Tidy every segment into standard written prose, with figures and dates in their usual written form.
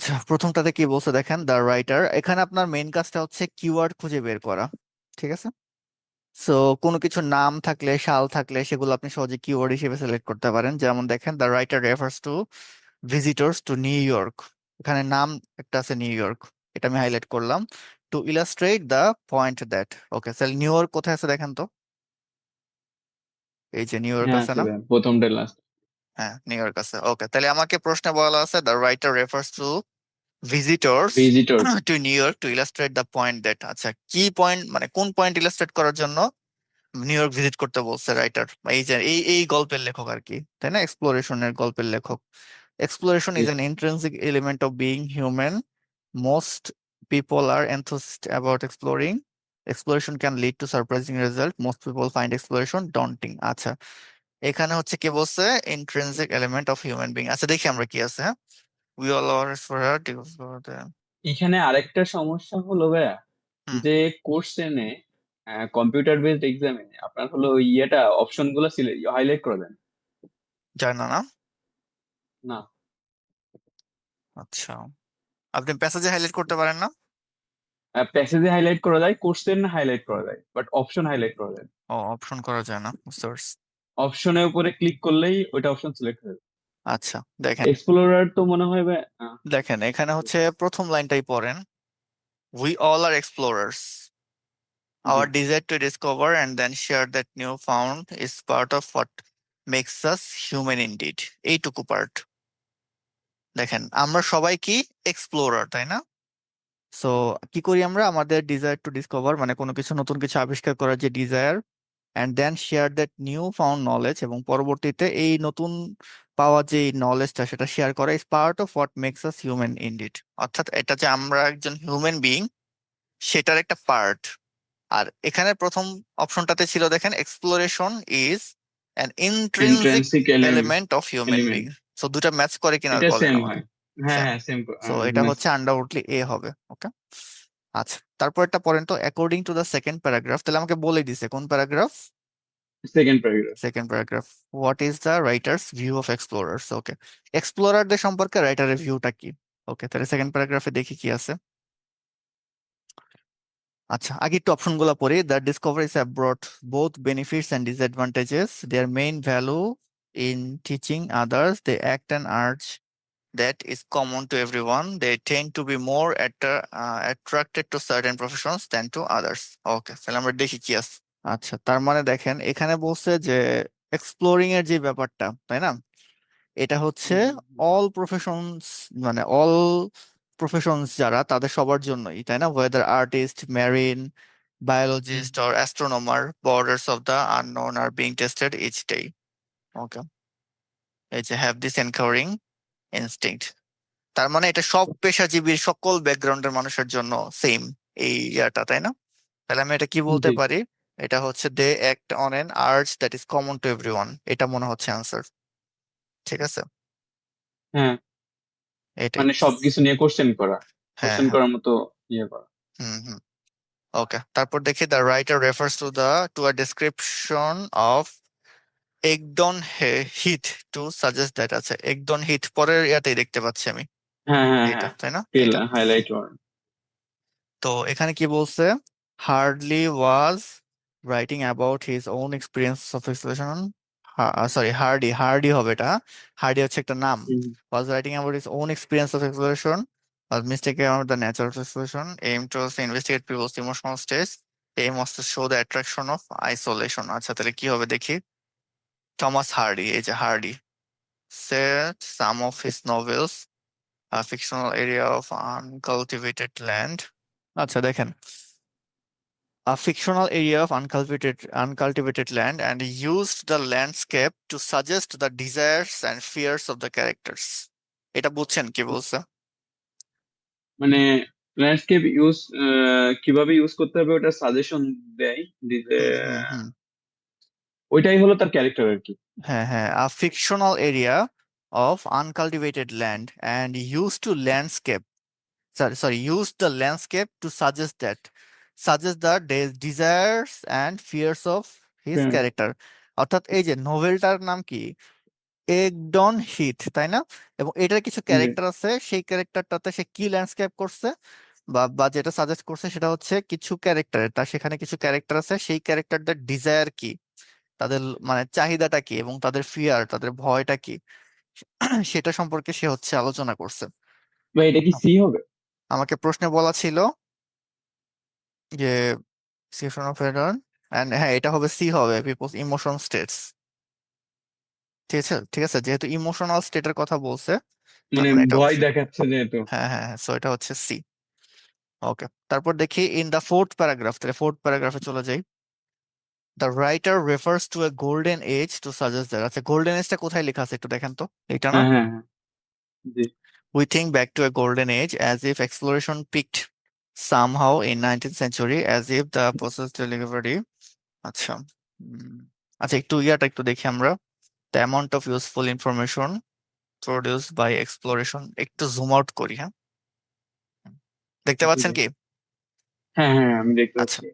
আচ্ছা, প্রথমটাতে কি বলছে দেখেন, দ্য রাইটার। এখানে আপনার মেইন কাজটা হচ্ছে কিওয়ার্ড খুঁজে বের করা। ঠিক আছে। সো কোনো কিছু নাম থাকলে, সাল থাকলে, সেগুলো আপনি সহজে কিওয়ার্ড হিসেবে সিলেক্ট করতে পারেন। যেমন দেখেন, the writer refers two visitors two new York. এখানে নাম একটা আছে, নিউ ইয়র্ক। এটা আমি হাইলাইট করলাম। To illustrate the point that. Okay, তাহলে নিউ ইয়র্ক কোথায় আছে দেখেন তো। এই যে নিউ ইয়র্ক হ্যাঁ আছে আছে না? ভাই, প্রথমটা লাস্ট। হ্যাঁ, নিউ ইয়র্ক আছে। ওকে, তাহলে আমাকে প্রশ্নে বলা আছে the writer refers two visitors visitors. Two new York to illustrate the point that. আচ্ছা, কি পয়েন্ট মানে কোন পয়েন্ট ইলাস্ট্রেট করার জন্য নিউ ইয়র্ক ভিজিট করতে বলছে রাইটার? এই যে এই গল্পের লেখক আর কি, তাই না? এক্সপ্লোরেশনের গল্পের লেখক। Exploration is an intrinsic element of being human. Most people are enthusiastic about exploring. Exploration can lead to surprising result. Most people find exploration daunting. আচ্ছা, এখানে হচ্ছে কি বলছে, intrinsic element of human being। আচ্ছা, দেখি আমরা কি আছে। হ্যাঁ, we all are explorer. এখানে আরেকটা সমস্যা হলো ভাইয়া, হুম, যে কোশ্চেনে কম্পিউটার বেসড এক্সামে আপনার হলো ওই ইয়েটা অপশন গুলো হাইলাইট করে দেন। জানি না না। না, আচ্ছা, আপনি প্যাসেজে হাইলাইট করতে পারেন না? প্যাসেজে হাইলাইট করা যায়, কোশ্চেন হাইলাইট করা যায়, বাট অপশন হাইলাইট করা যায়। ও, অপশন করা যায় না, বুঝতে পারছি। অপশনের উপরে ক্লিক করলেই ওইটা অপশন সিলেক্ট হয়ে যাবে। আচ্ছা, দেখেন। এক্সপ্লোরার তো মনে হয় ভাই, দেখেন এখানে হচ্ছে প্রথম লাইনটাই পড়েন। We all are explorers. G. Our desire to discover and then share that new found is part of what makes us human indeed. এইটুকু পার্ট। দেখেন, আমরা সবাই কি এক্সপ্লোরার, তাই না? সো কি করি আমরা? আমাদের ডিজায়ার টু ডিসকভার মানে কোনো কিছু নতুন কিছু আবিষ্কার করার যে desire, and then share that new found knowledge, এবং পরবর্তীতে এই নতুন পাওয়া যে নলেজটা সেটা শেয়ার করা is part of what makes us human indeed. অর্থাৎ এটা যে আমরা একজন হিউম্যান বিইং, সেটার একটা পার্ট। আর এখানে প্রথম অপশনটাতে ছিল দেখেন, exploration is an intrinsic intrinsic element of human being. Element. So দুটা ম্যাচ করে কিনা এটা বলেন সেম আমাকে। হয়। হ্যাঁ স্যাম। হ্যাঁ সেম। সো এটা হচ্ছে আন্ডারউডলি এ হবে। ওকে। আচ্ছা, তারপর একটা পড়েন তো, according to the second paragraph. তাহলে আমাকে বলে দিছে কোন paragraph. Second paragraph. Second paragraph. What is the writer's view of explorers. Okay, এক্সপ্লোরারদের সম্পর্কে রাইটারের ভিউটা কি? ওকে, তাহলে সেকেন্ড প্যারাগ্রাফে দেখি কি আছে। আচ্ছা, আগে একটু অপশনগুলো পড়ি। The discoveries have brought both benefits and disadvantages. Their main value in teaching others. They act and urge that is common to everyone. They tend to be more attracted to certain professions than to others. ওকে, তাহলে আমরা দেখি কি আছে। আচ্ছা, তার মানে দেখেন এখানে বলছে যে এক্সপ্লোরিং এর যে ব্যাপারটা, তাই না? এটা হচ্ছে অল প্রফেশনস, মানে অল প্রফেশনস যারা, তাদের সবার জন্যই, তাই না? Weather artist, marine, biologist or astronomer, borders of the unknown are being tested each day. Okay, এই যে have this encountering instinct, তার মানে এটা সব পেশাজীবীর সকল ব্যাকগ্রাউন্ডের মানুষের জন্য সেম এই ইয়াটা, তাই না? তাহলে আমি এটা কি বলতে জি। পারি? এটা হচ্ছে they act on an urge that is common to everyone. এটা মনে হচ্ছে অ্যান্সার। ঠিক আছে, হ্যাঁ, এটাই। মানে সবকিছু নিয়ে কোশ্চেন করা, হ্যাঁ, কোশ্চেন হ্যাঁ। করার মতো ইয়ে করা। হুম, হুম। ওকে, তারপর দেখি, the writer refers to a description of Egdon Heath to suggest that. আছে একডন হিথ, পরের ইয়াতেই দেখতে পাচ্ছি আমি। হ্যাঁ হ্যাঁ এটা, হ্যাঁ, তাই না? ফিল এটা। হাইলাইট করা। তো এখানে কি বলছে? Hardly was writing about his own experience of exploration. Sorry, Hardy, Hardy হবে এটা। হার্ডি হচ্ছে একটা নাম। Hmm, was writing about his own experience of exploration, was mistaken about the nature of exploration, aim to investigate people's emotional states, aim was to show the attraction of isolation. আচ্ছা, তাহলে কি হবে দেখি। থমাস হার্ডি, এই যে hardy, said some of his novels a fictional area of uncultivated land। আচ্ছা, দেখেন, a fictional area of uncultivated land, and used the landscape to suggest the desires and fears of the characters. এটা বুঝছেন কি বলছে? মানে landscape use কিভাবে use করতে হবে ওটা সাজেশন দেয়, দিতে। হুম, হুম, হুম। ওইটাই হলো তার ক্যারেক্টার আর কি। হ্যাঁ, হ্যাঁ, a fictional area of uncultivated land and used to landscape, sorry, used the landscape to suggest the desires and fears of his হ্যাঁ, character। অর্থাৎ এই যে নোভেলটার নাম কি? এগডন হিথ, তাই না? এবং এটার কিছু জি। ক্যারেক্টার আছে, সেই ক্যারেক্টারটাতে সে কি ল্যান্ডস্কেপ করছে বা বা যেটা সাজেস্ট করছে সেটা হচ্ছে কিছু ক্যারেক্টার, তার সেখানে কিছু ক্যারেক্টার আছে, সেই ক্যারেক্টারদের ডিজায়ার কি, তাদের মানে চাহিদাটা কি এবং তাদের ফিয়ার, তাদের ভয়টা কি, সেটা সম্পর্কে সে হচ্ছে আলোচনা করছে। ভাই এটা কি সি হবে? আমাকে প্রশ্নে বলা ছিল যে সিচুয়েশন অফ এরর, এন্ড হ্যাঁ এটা হবে সি হবে, পিপলস ইমোশন স্টেটস। ঠিক আছে, ঠিক আছে, যেহেতু ইমোশনাল স্টেটের কথা বলছে তার মানে মানে এটা ভয় হচ্ছে, দেখাচ্ছে যেহেতু। হ্যাঁ হ্যাঁ হ্যাঁ, সো এটা হচ্ছে সি। ওকে, তারপর দেখি ইন দ্য ফোর্থ প্যারাগ্রাফ, তাহলে ফোর্থ প্যারাগ্রাফে চলে যাই। The writer refers to a golden age to suggest that, আচ্ছা গোল্ডেন এজটা কোথায় লেখা আছে একটু দেখেন তো, এটা না? হ্যাঁ হ্যাঁ হ্যাঁ। জি। We think back to a golden age as if exploration peaked somehow in 19th century, as if the process delivery, আচ্ছা উম, আচ্ছা একটু ইয়াটা একটু দেখি আমরা, the amount of useful information produced by exploration, একটু জুম আউট করি, হ্যাঁ দেখতে জি পাচ্ছেন ভাই। কি? হ্যাঁ হ্যাঁ আমি দেখতে আচ্ছা, পাচ্ছি।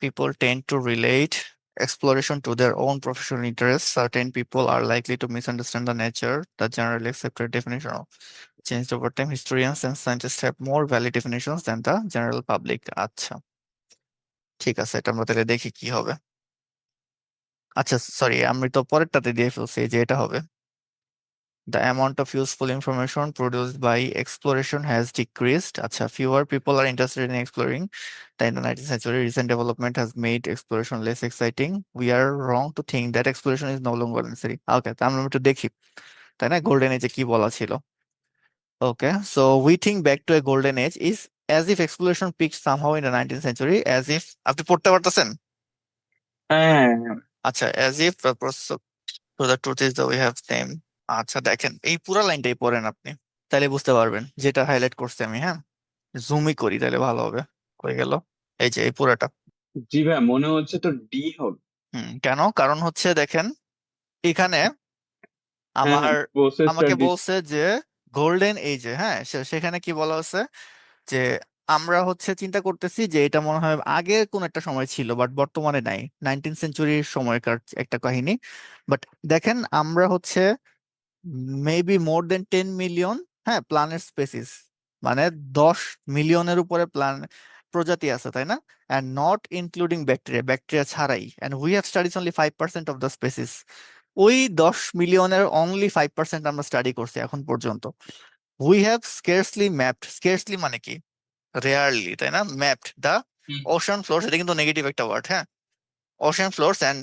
people tend to relate exploration to their own professional interests. Certain people are likely to misunderstand the nature, the generally accepted definition of changed over time. Historians and scientists have more valid definitions than the general public. আচ্ছা, ঠিক আছে, এটা আমরা তাহলে দেখি কি হবে। আচ্ছা সরি, আমি তো পরেরটাতে দিয়ে ফেলছি, এই যে এটা হবে। The amount of useful information produced by exploration has decreased. আচ্ছা, fewer people are interested in exploring than in the 19th century. Recent development has made exploration less exciting. We are wrong to think that exploration is no longer necessary. ওকে, তা আমরা একটু দেখি, তাই না, golden এজে কি বলা ছিল। ওকে, so we think back to a golden age is as if exploration peaked somehow in the 19th century, as if, আপনি পড়তে পারতেছেন? হ্যাঁ হ্যাঁ হ্যাঁ। আচ্ছা, as if the process to the truth is that we have same, আচ্ছা দেখেন এই পুরো লাইনটাই পড়েন আপনি, তাহলে বুঝতে পারবেন যেটা হাইলাইট করছি আমি, হ্যাঁ জুমই করি তাহলে ভালো হবে। হয়ে গেল, এই যে এই পুরাটা। জি ভাই মনে হচ্ছে তো ডি হবে। কেন? কারণ হচ্ছে দেখেন এখানে হ্যাঁ হ্যাঁ আমার, প্রসেসটা আমাকে ডিস। বলছে যে গোল্ডেন এজে, হ্যাঁ সেখানে কি বলা হচ্ছে যে আমরা হচ্ছে চিন্তা করতেছি যে এটা মনে হয় আগে কোন একটা সময় ছিল বাট বর্তমানে নাই, 19th সেঞ্চুরির সময়কার একটা কাহিনী। বাট দেখেন আমরা হচ্ছে মেবি মোর দেন 10 মিলিয়ন, হ্যাঁ প্ল্যানেট স্পেসিস, মানে 10 মিলিয়নের উপরে প্ল্যান প্রজাতি আছে, তাই না? And not including bacteria, bacteria ছাড়াই, and we have studies only 5% of the species. ওই 10 মিলিয়নের অনলি 5% আমরা স্টাডি করছি এখন পর্যন্ত। উই হ্যাভ স্কের্সলি ম্যাপড, স্কের্সলি মানে কি, রেয়ারলি, তাই না, ম্যাপড দ্য ওশান ফ্লোর, এটা কিন্তু নেগেটিভ একটা ওয়ার্ড, হ্যাঁ, ocean floors and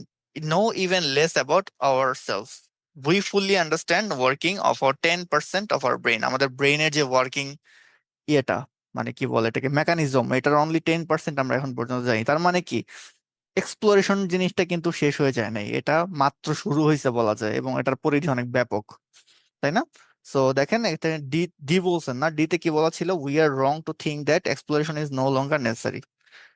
know even less about ourselves. We fully understand working of our 10% of our brain. আমাদের ব্রেইনের যে ওয়ার্কিং ইয়েটা, মানে কি বলে এটাকে, মেকানিজম, এটার অনলি 10% আমরা এখন পর্যন্ত জানি। তার মানে কি, এক্সপ্লোরেশন জিনিসটা কিন্তু শেষ হয়ে যায় নাই, এটা মাত্র শুরু হয়েছে বলা যায়, এবং এটার পরিধি অনেক ব্যাপক, তাই না? সো দেখেন এটা ডি, ডি বলছেন না, ডি তে কি বলা ছিল, we are wrong to think that exploration is no longer necessary.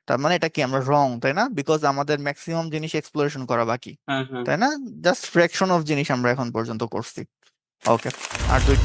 তার মানে এটা কি, আমরা রং, তাই না, বিকজ আমাদের ম্যাক্সিমাম জিনিস এক্সপ্লোরেশন করা বাকি, হ্যাঁ হ্যাঁ। তাই না, জাস্ট ফ্র্যাকশন অফ জিনিস আমরা এখন পর্যন্ত করছি। ওকে, আর দুই